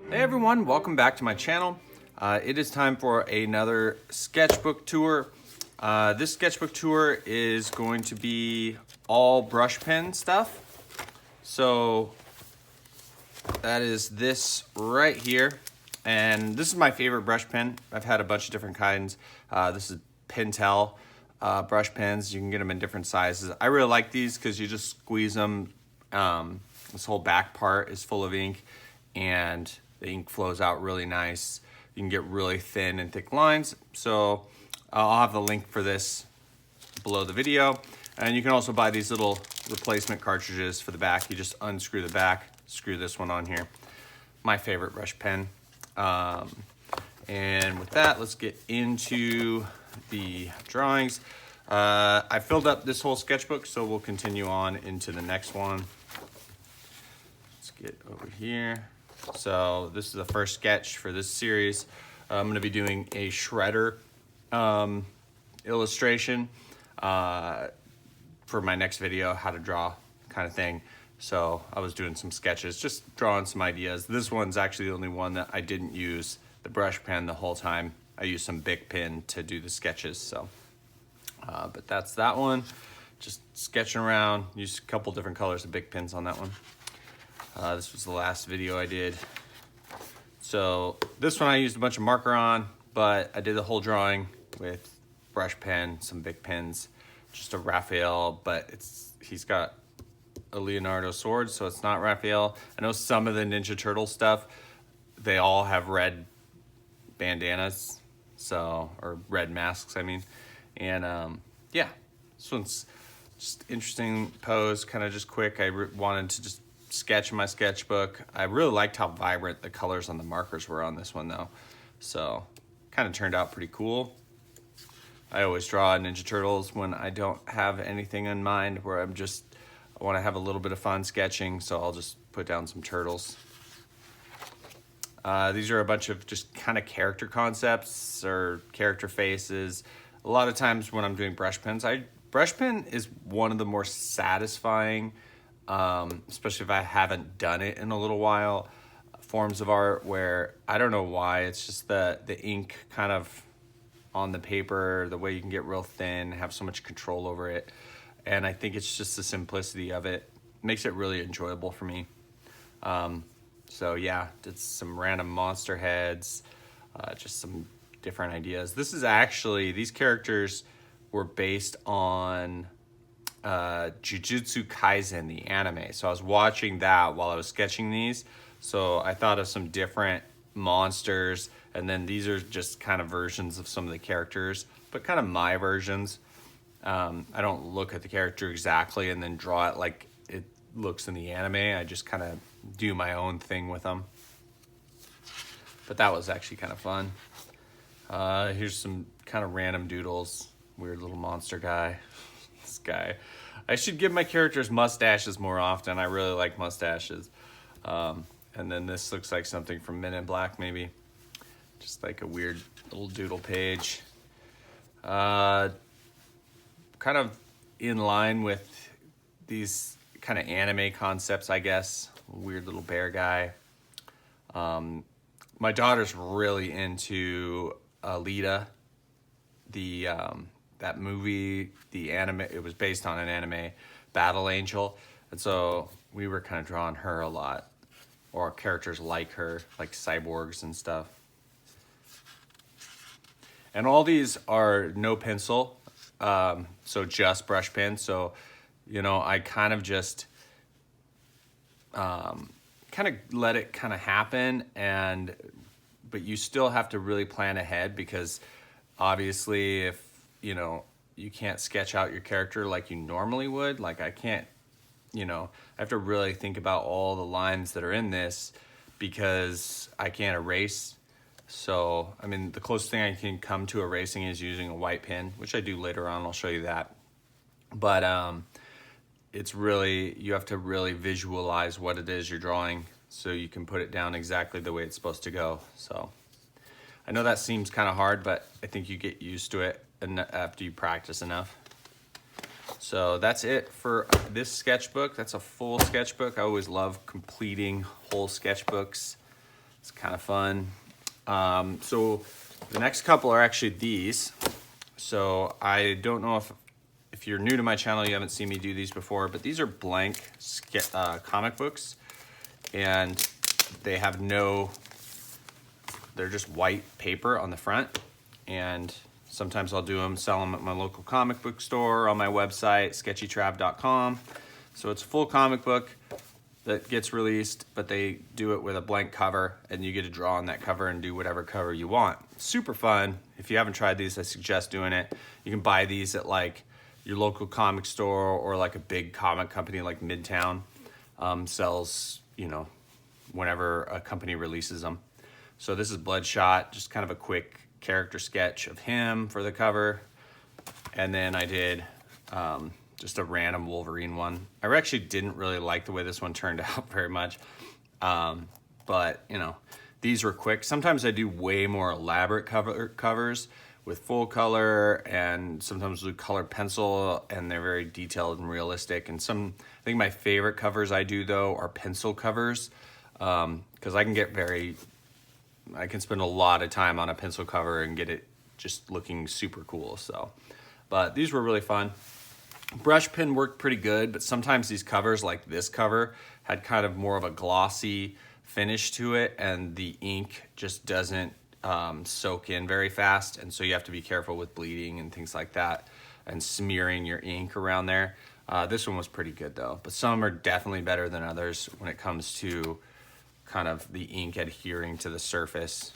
Hey everyone, welcome back to my channel. It is time for another sketchbook tour. This sketchbook tour is going to be all brush pen stuff. So that is this right here. And this is my favorite brush pen. I've had a bunch of different kinds. This is Pentel brush pens. You can get them in different sizes. I really like these because you just squeeze them. This whole back part is full of ink and the ink flows out really nice. You can get really thin and thick lines. So I'll have the link for this below the video. And you can also buy these little replacement cartridges for the back. You just unscrew the back, screw this one on here. My favorite brush pen. And with that, let's get into the drawings. I filled up this whole sketchbook, so we'll continue on into the next one. Let's get over here. So this is the first sketch for this series. I'm gonna be doing a shredder illustration for my next video, how to draw kind of thing. So I was doing some sketches, just drawing some ideas. This one's actually the only one that I didn't use the brush pen the whole time. I used some Bic pen to do the sketches, so. But that's that one. Just sketching around, used a couple different colors of Bic pens on that one. This was the last video I did. So this one I used a bunch of marker on, but I did the whole drawing with brush pen, some Bic pens, just a Raphael, but he's got a Leonardo sword, so it's not Raphael. I know some of the Ninja Turtle stuff, they all have red bandanas, so, or red masks, I mean. And yeah, this one's just interesting pose, kind of just quick. I wanted to just sketch in my sketchbook. I really liked how vibrant the colors on the markers were on this one though. So kind of turned out pretty cool. I always draw Ninja Turtles when I don't have anything in mind, where I want to have a little bit of fun sketching, so I'll just put down some turtles. These are a bunch of just kind of character concepts or character faces. A lot of times when I'm doing brush pens, brush pen is one of the more satisfying, especially if I haven't done it in a little while, forms of art where I don't know why, it's just the ink kind of on the paper, the way you can get real thin, have so much control over it. And I think it's just the simplicity of it makes it really enjoyable for me. So yeah, did some random monster heads, just some different ideas. This is actually, these characters were based on Jujutsu Kaisen, the anime. So I was watching that while I was sketching these. So I thought of some different monsters, and then these are just kind of versions of some of the characters, but kind of my versions. I don't look at the character exactly and then draw it like it looks in the anime. I just kind of do my own thing with them. But that was actually kind of fun. Here's some kind of random doodles. Weird little monster guy. This guy. I should give my characters mustaches more often. I really like mustaches. And then this looks like something from Men in Black, maybe. Just like a weird little doodle page. Kind of in line with these kind of anime concepts, I guess. Weird little bear guy. My daughter's really into Alita, that movie, the anime. It was based on an anime, Battle Angel, and so we were kind of drawing her a lot, or characters like her, like cyborgs and stuff. And all these are no pencil, so just brush pen. So, you know, I kind of just kind of let it kind of happen, but you still have to really plan ahead, because obviously if, you know, you can't sketch out your character like you normally would, like I can't, you know, I have to really think about all the lines that are in this because I can't erase. So, I mean, the closest thing I can come to erasing is using a white pen, which I do later on. I'll show you that. But it's really, you have to really visualize what it is you're drawing so you can put it down exactly the way it's supposed to go. So I know that seems kind of hard, but I think you get used to it after you practice enough. So that's it for this sketchbook. That's a full sketchbook. I always love completing whole sketchbooks. It's kind of fun. So the next couple are actually these. So I don't know if you're new to my channel, you haven't seen me do these before, but these are blank comic books, and they have they're just white paper on the front, and sometimes I'll sell them at my local comic book store, on my website, sketchytrav.com. So it's a full comic book that gets released, but they do it with a blank cover, and you get to draw on that cover and do whatever cover you want. Super fun. If you haven't tried these, I suggest doing it. You can buy these at like your local comic store, or like a big comic company like Midtown sells, whenever a company releases them. So this is Bloodshot, just kind of a quick character sketch of him for the cover. And then I did just a random Wolverine one. I actually didn't really like the way this one turned out very much. But, these were quick. Sometimes I do way more elaborate covers with full color, and sometimes with colored pencil, and they're very detailed and realistic. And I think my favorite covers I do, though, are pencil covers, because I can spend a lot of time on a pencil cover and get it just looking super cool. So, but these were really fun. Brush pen worked pretty good, but sometimes these covers, like this cover, had kind of more of a glossy finish to it, and the ink just doesn't soak in very fast, and so you have to be careful with bleeding and things like that, and smearing your ink around there. This one was pretty good though, but some are definitely better than others when it comes to kind of the ink adhering to the surface.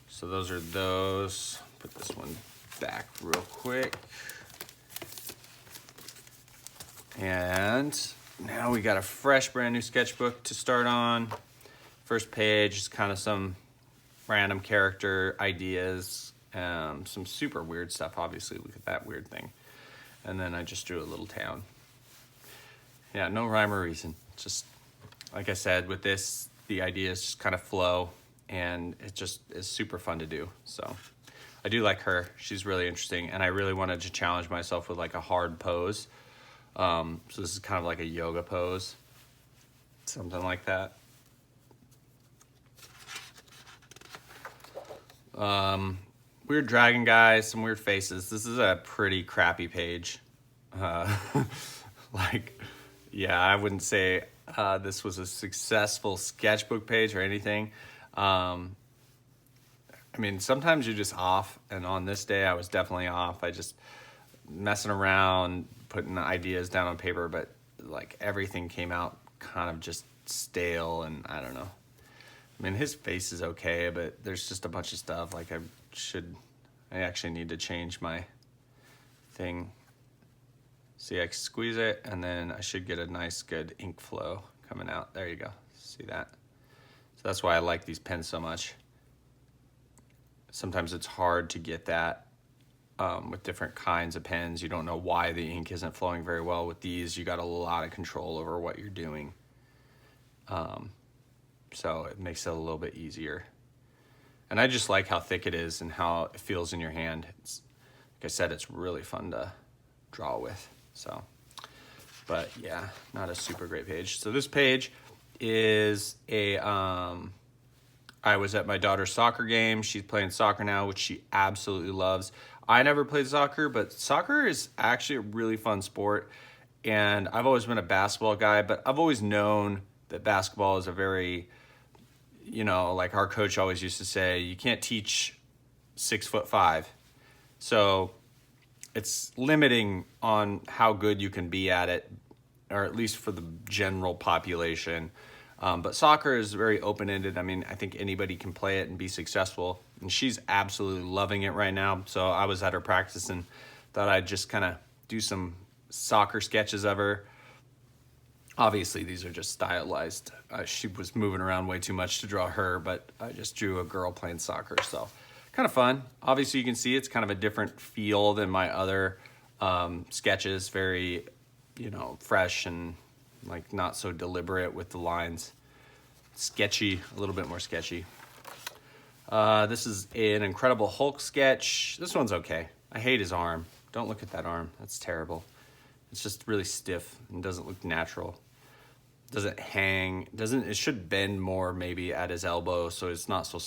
So those are those. Put this one back real quick. And now we got a fresh brand new sketchbook to start on. First page is kind of some random character ideas, some super weird stuff, obviously. Look at that weird thing. And then I just drew a little town. Yeah, no rhyme or reason. Just, like I said, with this, the ideas just kind of flow, and it just is super fun to do. So I do like her. She's really interesting, and I really wanted to challenge myself with like a hard pose. So this is kind of like a yoga pose, something like that. Weird dragon guys, some weird faces. This is a pretty crappy page. Yeah, I wouldn't say this was a successful sketchbook page or anything. I mean, sometimes you're just off, and on this day I was definitely off. I just messing around, putting ideas down on paper, but like everything came out kind of just stale, and I don't know. I mean, his face is okay, but there's just a bunch of stuff. Like I actually need to change my thing. See, I squeeze it, and then I should get a nice, good ink flow coming out. There you go. See that? So that's why I like these pens so much. Sometimes it's hard to get that with different kinds of pens. You don't know why the ink isn't flowing very well. With these, you got a lot of control over what you're doing. So it makes it a little bit easier. And I just like how thick it is and how it feels in your hand. It's, like I said, it's really fun to draw with. So, but yeah, not a super great page. So this page is I was at my daughter's soccer game. She's playing soccer now, which she absolutely loves. I never played soccer, but soccer is actually a really fun sport. And I've always been a basketball guy, but I've always known that basketball is a very, like our coach always used to say, you can't teach 6'5". So it's limiting on how good you can be at it, or at least for the general population. But soccer is very open-ended. I mean, I think anybody can play it and be successful. And she's absolutely loving it right now. So I was at her practice and thought I'd just kind of do some soccer sketches of her. Obviously, these are just stylized. She was moving around way too much to draw her, but I just drew a girl playing soccer. So kind of fun. Obviously, you can see it's kind of a different feel than my other sketches. Very, fresh and like not so deliberate with the lines. Sketchy, a little bit more sketchy. This is an Incredible Hulk sketch. This one's okay. I hate his arm. Don't look at that arm. That's terrible. It's just really stiff and doesn't look natural. doesn't hang, it should bend more maybe at his elbow so it's not so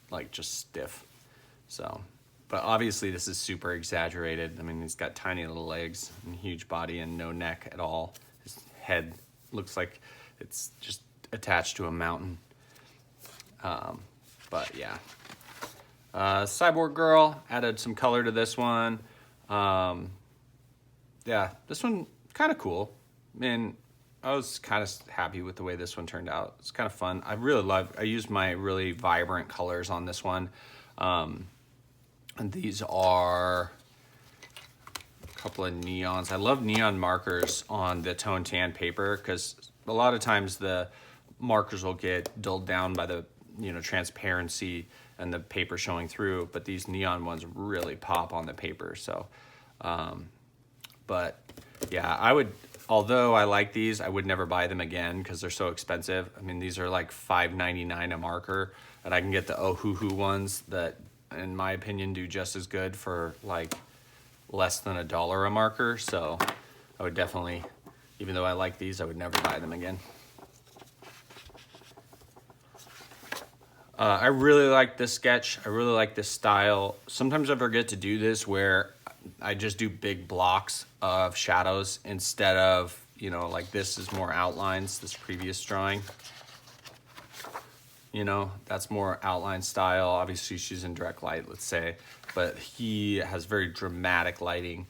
like just stiff. So, but obviously this is super exaggerated. I mean, he's got tiny little legs and huge body and no neck at all. His head looks like it's just attached to a mountain. But yeah. Cyborg Girl, added some color to this one. Yeah, this one kind of cool. I mean, I was kind of happy with the way this one turned out. It's kind of fun. I used my really vibrant colors on this one. And these are a couple of neons. I love neon markers on the tone tan paper because a lot of times the markers will get dulled down by the, transparency and the paper showing through, but these neon ones really pop on the paper. So, but yeah, although I like these, I would never buy them again because they're so expensive. I mean, these are like $5.99 a marker, and I can get the Ohuhu ones that, in my opinion, do just as good for like less than $1 a marker. So I would definitely, even though I like these, I would never buy them again. I really like this sketch. I really like this style. Sometimes I forget to do this where I just do big blocks of shadows instead of, like this is more outlines, this previous drawing. That's more outline style. Obviously she's in direct light, let's say, but he has very dramatic lighting.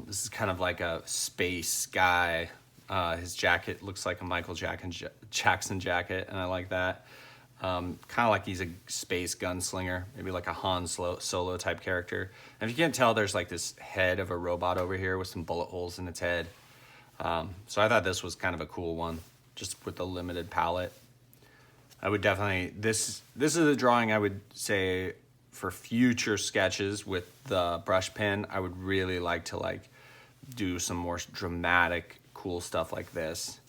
This is kind of like a space guy. His jacket looks like a Michael Jackson jacket, and I like that. Kind of like he's a space gunslinger, maybe like a Han Solo type character. And if you can't tell, there's like this head of a robot over here with some bullet holes in its head. So I thought this was kind of a cool one, just with the limited palette. I would definitely, this is a drawing I would say for future sketches with the brush pen. I would really like to do some more dramatic, cool stuff like this.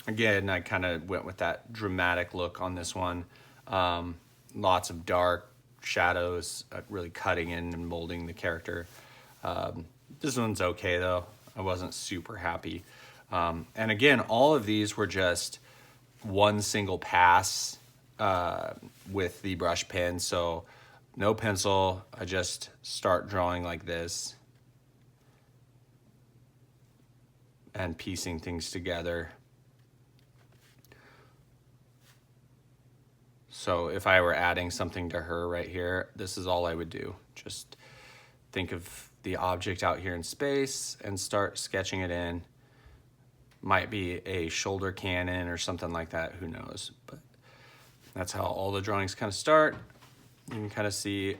Again, I kind of went with that dramatic look on this one. Lots of dark shadows, really cutting in and molding the character. This one's okay though. I wasn't super happy. And again, all of these were just one single pass with the brush pen. So no pencil, I just start drawing like this and piecing things together. So if I were adding something to her right here, this is all I would do. Just think of the object out here in space and start sketching it in. Might be a shoulder cannon or something like that, who knows. But that's how all the drawings kind of start. You can kind of see,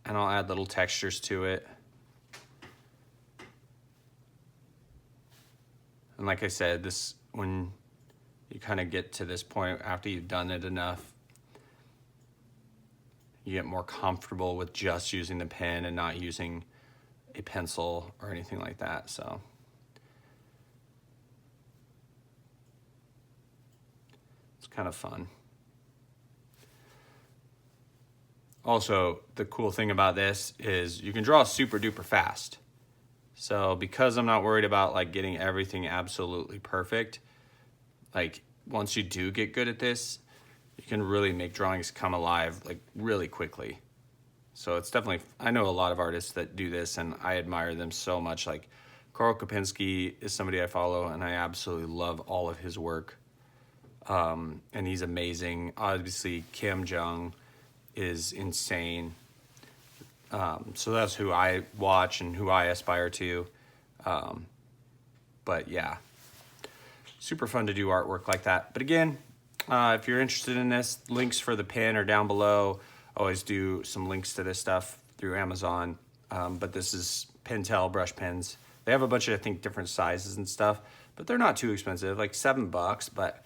and I'll add little textures to it. And like I said, when you kind of get to this point after you've done it enough, you get more comfortable with just using the pen and not using a pencil or anything like that. So it's kind of fun. Also, the cool thing about this is you can draw super duper fast. So because I'm not worried about getting everything absolutely perfect, once you do get good at this, you can really make drawings come alive really quickly. So it's definitely, I know a lot of artists that do this and I admire them so much. Carl Kopinski is somebody I follow and I absolutely love all of his work. And he's amazing. Obviously Kim Jong is insane. So that's who I watch and who I aspire to. But yeah, super fun to do artwork like that. But again, if you're interested in this, links for the pen are down below. I always do some links to this stuff through Amazon. But this is Pentel brush pens. They have a bunch of, I think, different sizes and stuff, but they're not too expensive, like $7. But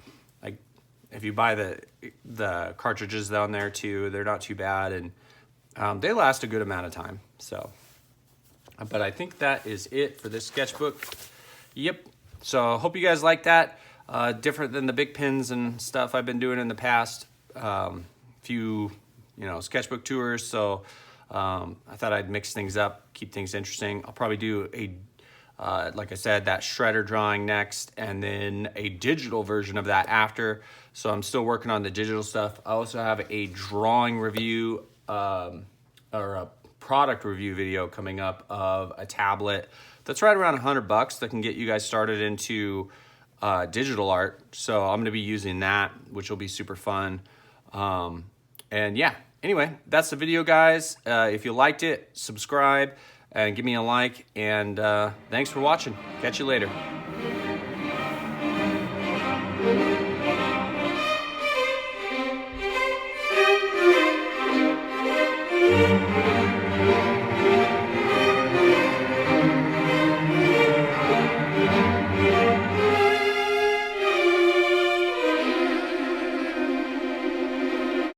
if you buy the cartridges down there too, they're not too bad, and they last a good amount of time. So, but I think that is it for this sketchbook. Yep. So hope you guys like that. Different than the big pins and stuff I've been doing in the past. Few, sketchbook tours. So I thought I'd mix things up, keep things interesting. I'll probably do Like I said, that shredder drawing next, and then a digital version of that after. So I'm still working on the digital stuff. I also have a drawing review or a product review video coming up of a tablet that's right around $100 that can get you guys started into digital art. So I'm going to be using that, which will be super fun. And yeah, anyway, that's the video, guys. If you liked it, subscribe and give me a like. And thanks for watching. Catch you later.